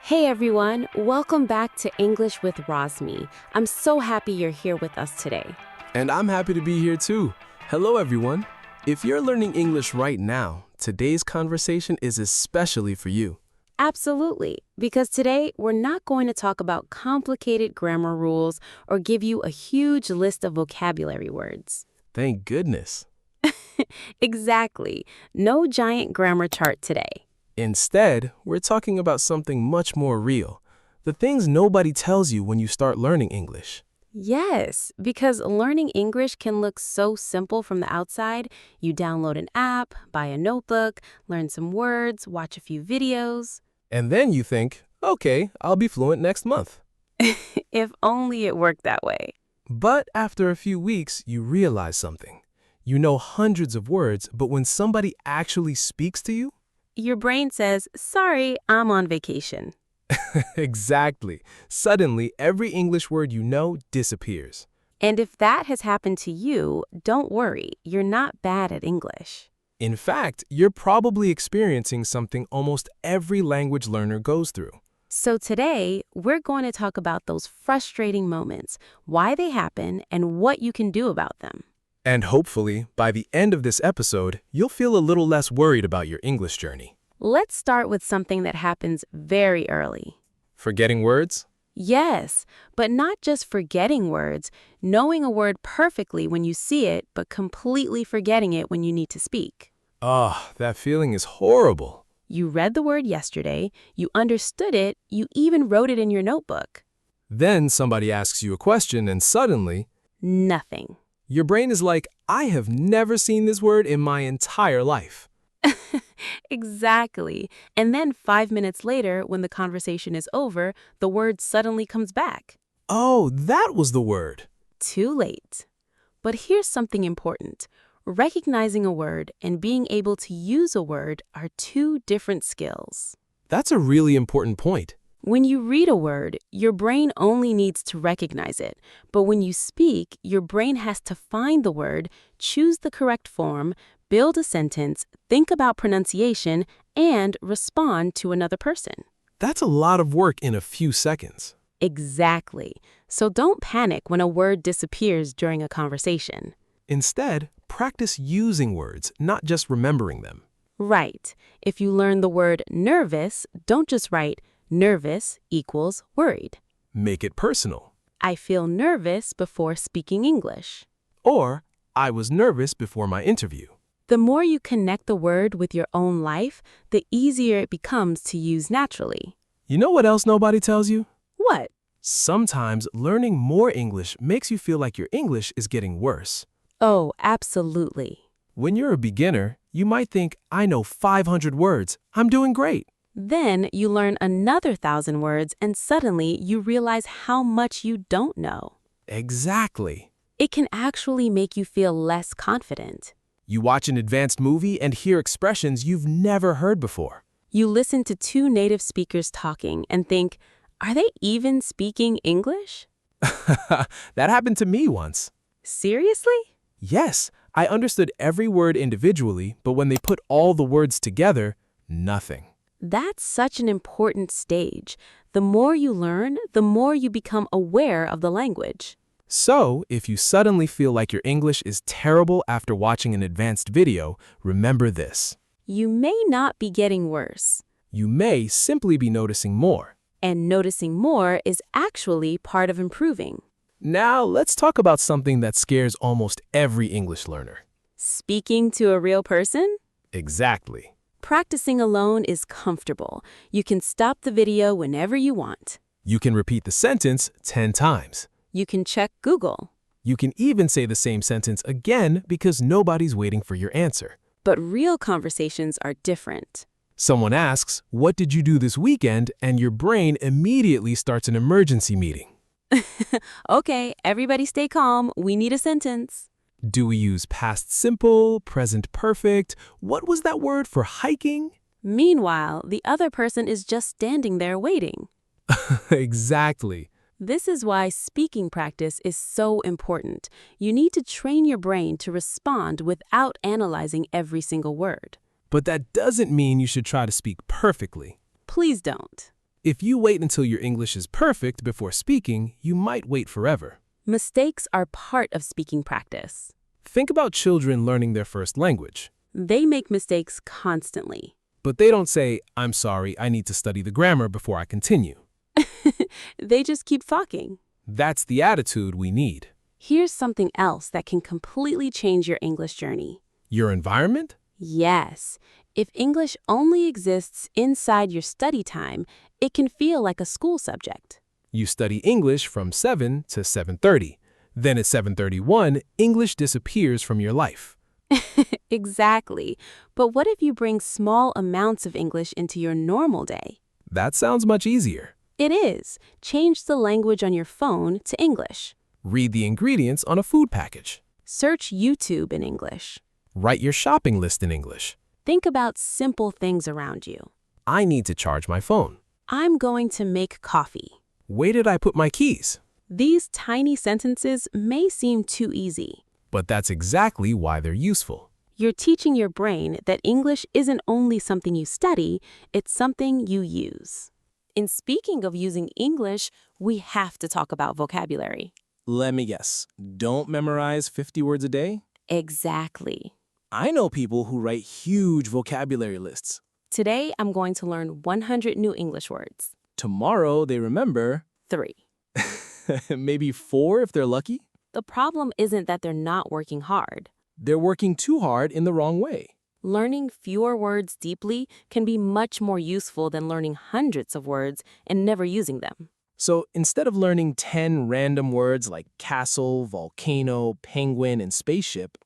Hey everyone, welcome back to English with Rosmi. I'm so happy you're here with us today. And I'm happy to be here too. Hello, everyone. If you're learning English right now, today's conversation is especially for you. Absolutely, because today we're not going to talk about complicated grammar rules or give you a huge list of vocabulary words. Thank goodness. Exactly. No giant grammar chart today. Instead, we're talking about something much more real. The things nobody tells you when you start learning English. Yes, because learning English can look so simple from the outside. You download an app, buy a notebook, learn some words, watch a few videos. And then you think, okay, I'll be fluent next month. If only it worked that way. But after a few weeks, you realize something. You know hundreds of words, but when somebody actually speaks to you, Your brain says, sorry, I'm on vacation. exactly. Suddenly, every English word you know disappears. And if that has happened to you, don't worry, you're not bad at English. In fact, you're probably experiencing something almost every language learner goes through. So today, we're going to talk about those frustrating moments, why they happen, and what you can do about them. And hopefully, by the end of this episode, you'll feel a little less worried about your English journey. Let's start with something that happens very early. Forgetting words? Yes, but not just forgetting words, knowing a word perfectly when you see it, but completely forgetting it when you need to speak. That feeling is horrible. You read the word yesterday, you understood it, you even wrote it in your notebook. Then somebody asks you a question and suddenly, Nothing. your brain is like, I have never seen this word in my entire life. Exactly. And then 5 minutes later, when the conversation is over, the word suddenly comes back. Oh, that was the word. Too late. But here's something important. Recognizing a word and being able to use a word are two different skills. That's a really important point. When you read a word, your brain only needs to recognize it. But when you speak, your brain has to find the word, choose the correct form, build a sentence, think about pronunciation, and respond to another person. That's a lot of work in a few seconds. Exactly. So don't panic when a word disappears during a conversation. Instead, practice using words, not just remembering them. Right. If you learn the word nervous, don't just write nervous equals worried. Make it personal. I feel nervous before speaking English. Or, I was nervous before my interview. The more you connect the word with your own life, the easier it becomes to use naturally. You know what else nobody tells you? What? Sometimes learning more English makes you feel like your English is getting worse. Oh, absolutely. When you're a beginner, you might think, I know 500 words. I'm doing great. Then you learn another 1,000 words and suddenly you realize how much you don't know. Exactly. It can actually make you feel less confident. You watch an advanced movie and hear expressions you've never heard before. You listen to two native speakers talking and think, are they even speaking English? That happened to me once. Seriously? Yes, I understood every word individually, but when they put all the words together, nothing. That's such an important stage. The more you learn, the more you become aware of the language. So, if you suddenly feel like your English is terrible after watching an advanced video, remember this. You may not be getting worse. You may simply be noticing more. And noticing more is actually part of improving. Now, let's talk about something that scares almost every English learner. Speaking to a real person? Exactly. Practicing alone is comfortable. You can stop the video whenever you want. You can repeat the sentence 10 times. You can check Google. You can even say the same sentence again because nobody's waiting for your answer. But real conversations are different. Someone asks, what did you do this weekend? And your brain immediately starts an emergency meeting. Okay, everybody stay calm. We need a sentence. Do we use past simple, present perfect? What was that word for hiking? Meanwhile, the other person is just standing there waiting. Exactly. This is why speaking practice is so important. You need to train your brain to respond without analyzing every single word. But that doesn't mean you should try to speak perfectly. Please don't. If you wait until your English is perfect before speaking, you might wait forever. Mistakes are part of speaking practice. Think about children learning their first language. They make mistakes constantly. But they don't say, "I'm sorry, I need to study the grammar before I continue." They just keep talking. That's the attitude we need. Here's something else that can completely change your English journey. Your environment? Yes, if English only exists inside your study time, it can feel like a school subject. You study English from 7 to 7:30. Then at 7:31, English disappears from your life. Exactly. But what if you bring small amounts of English into your normal day? That sounds much easier. It is. Change the language on your phone to English. Read the ingredients on a food package. Search YouTube in English. Write your shopping list in English. Think about simple things around you. I need to charge my phone. I'm going to make coffee. Where did I put my keys? These tiny sentences may seem too easy. But that's exactly why they're useful. You're teaching your brain that English isn't only something you study, it's something you use. In speaking of using English, we have to talk about vocabulary. Let me guess. Don't memorize 50 words a day? Exactly. I know people who write huge vocabulary lists. Today, I'm going to learn 100 new English words. Tomorrow, they remember 3. maybe 4 if they're lucky. The problem isn't that they're not working hard. They're working too hard in the wrong way. Learning fewer words deeply can be much more useful than learning hundreds of words and never using them. So instead of learning 10 random words like castle, volcano, penguin, and spaceship,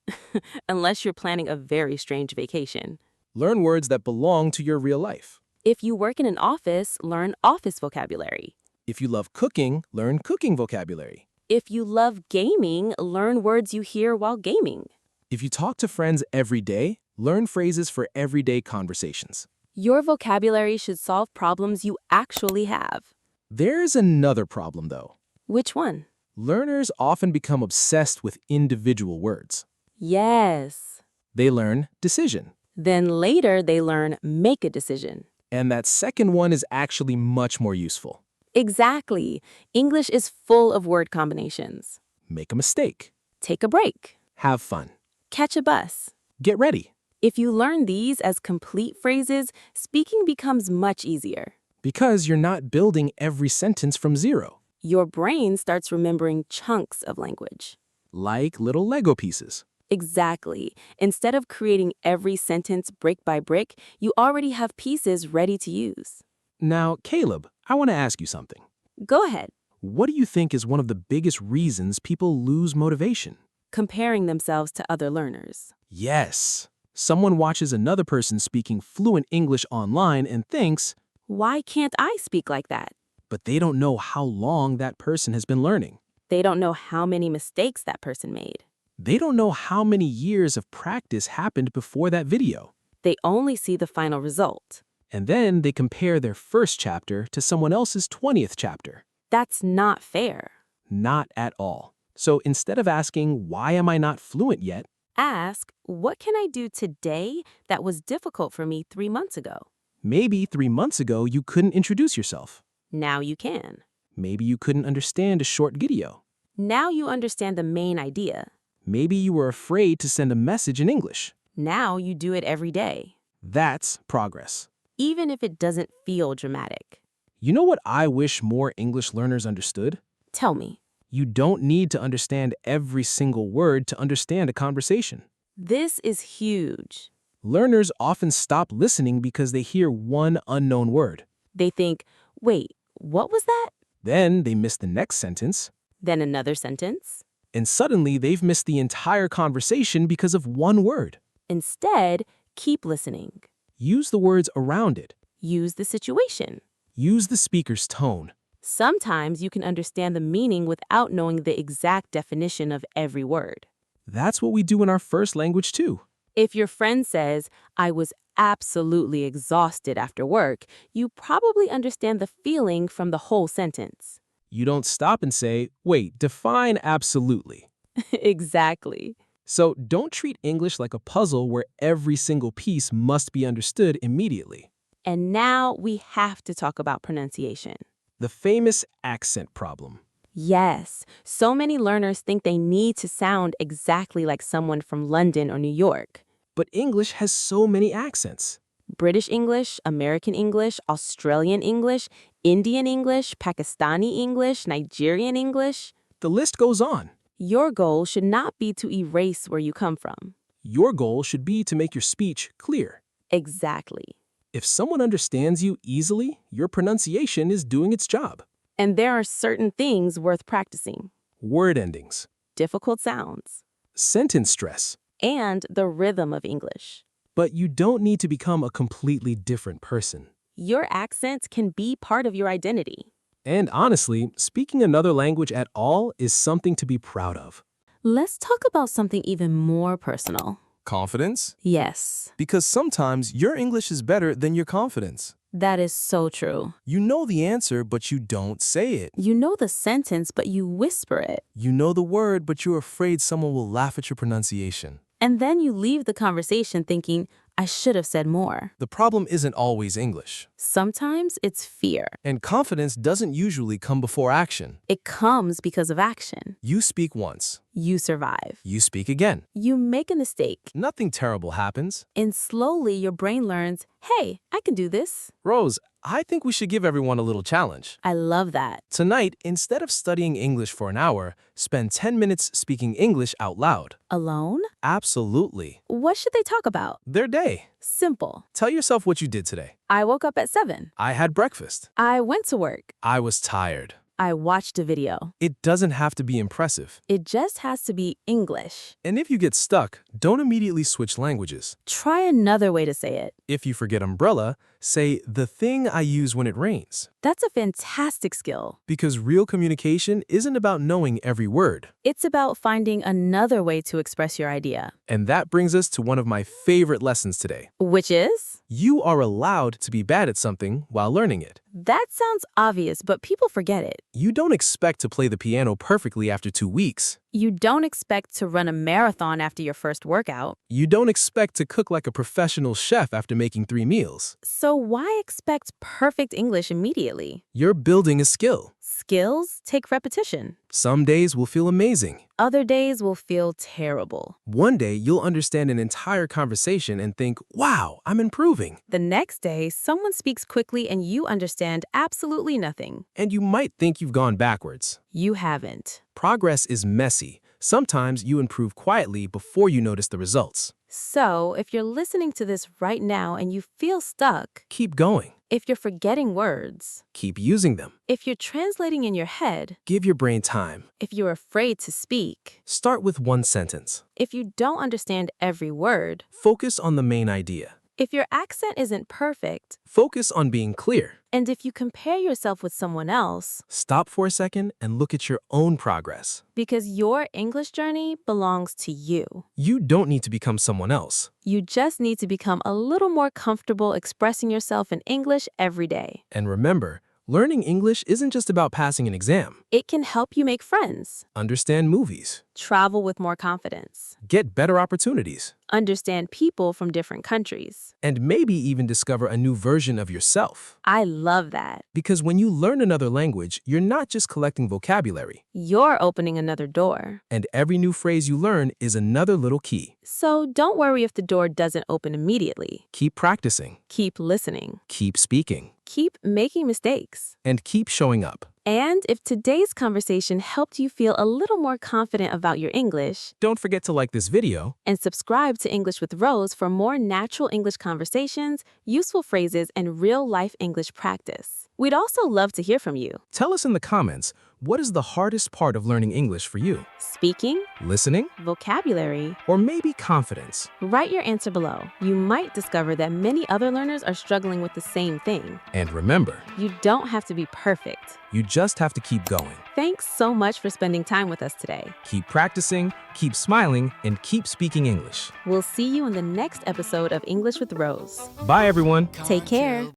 Unless you're planning a very strange vacation. learn words that belong to your real life. If you work in an office, learn office vocabulary. If you love cooking, learn cooking vocabulary. If you love gaming, learn words you hear while gaming. If you talk to friends every day, learn phrases for everyday conversations. Your vocabulary should solve problems you actually have. There's another problem, though. Which one? Learners often become obsessed with individual words. Yes. They learn decision. Then later they learn make a decision. And that second one is actually much more useful. Exactly. English is full of word combinations. Make a mistake. Take a break. Have fun. Catch a bus. Get ready. If you learn these as complete phrases, speaking becomes much easier. Because you're not building every sentence from zero. Your brain starts remembering chunks of language. Like little Lego pieces. Exactly. Instead of creating every sentence brick by brick, you already have pieces ready to use. Now, Caleb, I want to ask you something. Go ahead. What do you think is one of the biggest reasons people lose motivation? Comparing themselves to other learners. Yes. Someone watches another person speaking fluent English online and thinks, Why can't I speak like that? but they don't know how long that person has been learning. They don't know how many mistakes that person made. They don't know how many years of practice happened before that video. They only see the final result. And then they compare their first chapter to someone else's 20th chapter. That's not fair. Not at all. So instead of asking, why am I not fluent yet? Ask, what can I do today that was difficult for me 3 months ago? Maybe 3 months ago you couldn't introduce yourself. Now you can. Maybe you couldn't understand a short video. Now you understand the main idea. Maybe you were afraid to send a message in English. Now you do it every day. That's progress. Even if it doesn't feel dramatic. You know what I wish more English learners understood? Tell me. You don't need to understand every single word to understand a conversation. This is huge. Learners often stop listening because they hear one unknown word. They think, wait, what was that? Then they miss the next sentence, Then another sentence. and suddenly they've missed the entire conversation because of one word. Instead, keep listening. Use the words around it. Use the situation. Use the speaker's tone. Sometimes you can understand the meaning without knowing the exact definition of every word. That's what we do in our first language too. If your friend says, I was absolutely exhausted after work, you probably understand the feeling from the whole sentence. You don't stop and say, wait, define absolutely. Exactly. So don't treat English like a puzzle where every single piece must be understood immediately. And now we have to talk about pronunciation. The famous accent problem. Yes, so many learners think they need to sound exactly like someone from London or New York. But English has so many accents. British English, American English, Australian English, Indian English, Pakistani English, Nigerian English. The list goes on. Your goal should not be to erase where you come from. Your goal should be to make your speech clear. Exactly. If someone understands you easily, your pronunciation is doing its job. And there are certain things worth practicing. Word endings, Difficult sounds, sentence stress. and the rhythm of English. But you don't need to become a completely different person. Your accent can be part of your identity. And honestly, speaking another language at all is something to be proud of. Let's talk about something even more personal. Confidence? Yes, Because sometimes your English is better than your confidence. that is so true. You know the answer, but you don't say it. You know the sentence, but you whisper it. You know the word, but you're afraid someone will laugh at your pronunciation. And then you leave the conversation thinking, I should have said more. The problem isn't always English. Sometimes it's fear. And confidence doesn't usually come before action. It comes because of action. You speak once. You survive. You speak again. You make a mistake. Nothing terrible happens. And slowly your brain learns, hey, I can do this. Rose, I think we should give everyone a little challenge. I love that. Tonight, instead of studying English for an hour, spend 10 minutes speaking English out loud. Alone? Absolutely. What should they talk about? Their day. Simple. Tell yourself what you did today. I woke up at 7. I had breakfast. I went to work. I was tired. I watched a video. It doesn't have to be impressive. It just has to be English. And if you get stuck, don't immediately switch languages. Try another way to say it. If you forget umbrella, say the thing I use when it rains. That's a fantastic skill. Because real communication isn't about knowing every word. It's about finding another way to express your idea. And that brings us to one of my favorite lessons today. Which is? You are allowed to be bad at something while learning it. That sounds obvious, but people forget it. You don't expect to play the piano perfectly after 2 weeks. You don't expect to run a marathon after your first workout. You don't expect to cook like a professional chef after making 3 meals. So why expect perfect English immediately? You're building a skill. Skills take repetition. Some days will feel amazing. Other days will feel terrible. One day, you'll understand an entire conversation and think, wow, I'm improving. The next day, someone speaks quickly and you understand absolutely nothing. And you might think you've gone backwards. You haven't. Progress is messy. Sometimes you improve quietly before you notice the results. So, if you're listening to this right now and you feel stuck, Keep going. if you're forgetting words, Keep using them. if you're translating in your head, Give your brain time. if you're afraid to speak, Start with one sentence. if you don't understand every word, Focus on the main idea. if your accent isn't perfect, Focus on being clear. and if you compare yourself with someone else, Stop for a second and look at your own progress. because your English journey belongs to you. You don't need to become someone else. You just need to become a little more comfortable expressing yourself in English every day. And remember, learning English isn't just about passing an exam. It can help you make friends, Understand movies. travel with more confidence, Get better opportunities. understand people from different countries. And maybe even discover a new version of yourself. I love that. Because when you learn another language, you're not just collecting vocabulary. You're opening another door. And every new phrase you learn is another little key. So don't worry if the door doesn't open immediately. Keep practicing. Keep listening. Keep speaking. Keep making mistakes. And keep showing up. And if today's conversation helped you feel a little more confident about your English, Don't forget to like this video. and subscribe to English with Rose for more natural English conversations, useful phrases, and real-life English practice. We'd also love to hear from you. Tell us in the comments, what is the hardest part of learning English for you? Speaking, Listening? vocabulary, Or maybe confidence? write your answer below. You might discover that many other learners are struggling with the same thing. And remember, You don't have to be perfect. you just have to keep going. Thanks so much for spending time with us today. Keep practicing, keep smiling, and keep speaking English. We'll see you in the next episode of English with Rose. Bye, everyone. Take care.